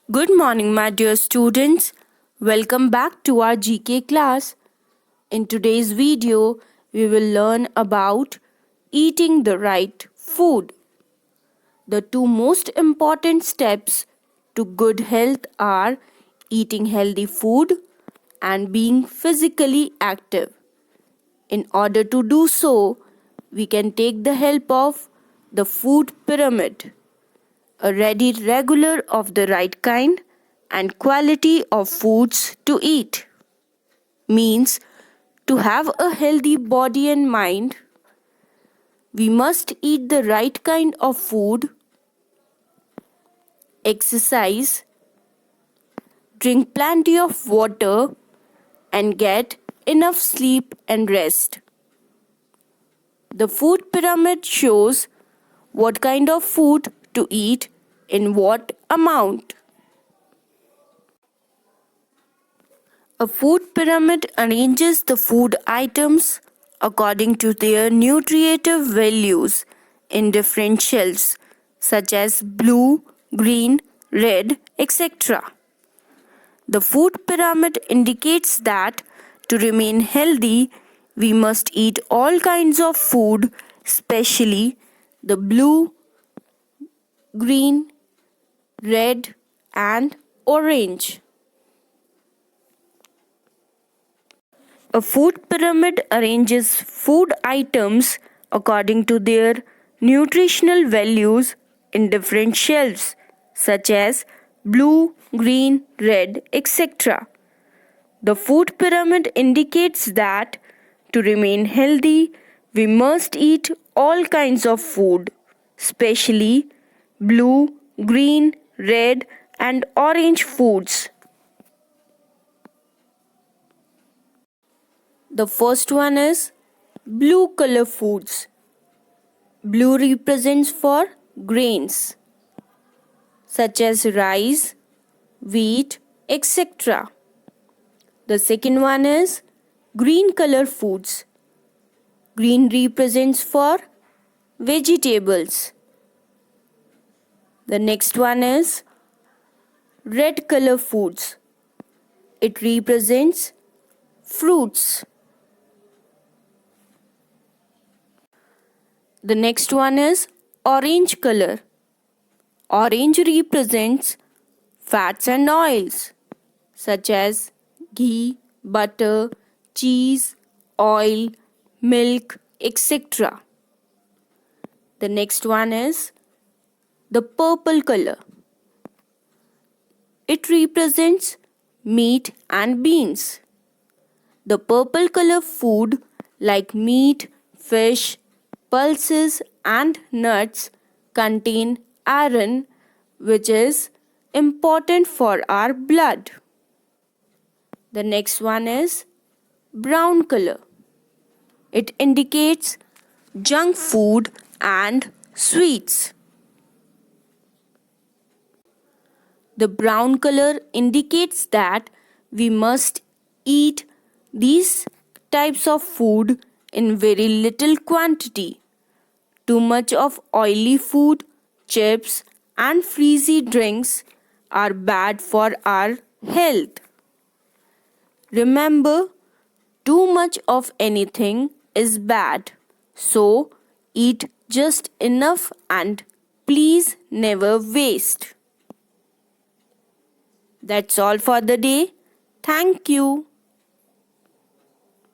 Good morning, my dear students. Welcome back to our GK class. In today's video, we will learn about eating the right food. The two most important steps to good health are eating healthy food and being physically active. In order to do so, we can take the help of the food pyramid, a ready regular of the right kind and quality of foods to eat. Means to have a healthy body and mind, we must eat the right kind of food, exercise, drink plenty of water, and get enough sleep and rest. The food pyramid shows what kind of food to eat in what amount. A food pyramid arranges the food items according to their nutritive values in different shelves such as blue, green, red, etc. The food pyramid indicates that to remain healthy, we must eat all kinds of food, especially the blue, green, red, and orange. A food pyramid arranges food items according to their nutritional values in different shelves, such as blue, green, red, etc. The food pyramid indicates that to remain healthy, we must eat all kinds of food, especially blue, green, red, and orange foods. The first one is blue color foods. Blue represents for grains such as rice, wheat, etc. The second one is green color foods. Green represents for vegetables. The next one is red color foods. It represents fruits. The next one is orange color. Orange represents fats and oils such as ghee, butter, cheese, oil, milk, etc. The next one is the purple color. It represents meat and beans. The purple color food like meat, fish, pulses and nuts contain iron, which is important for our blood. The next one is brown color. It indicates junk food and sweets. The brown color indicates that we must eat these types of food in very little quantity. Too much of oily food, chips, and frizzy drinks are bad for our health. Remember, too much of anything is bad. So, eat just enough and please never waste. That's all for the day. Thank you.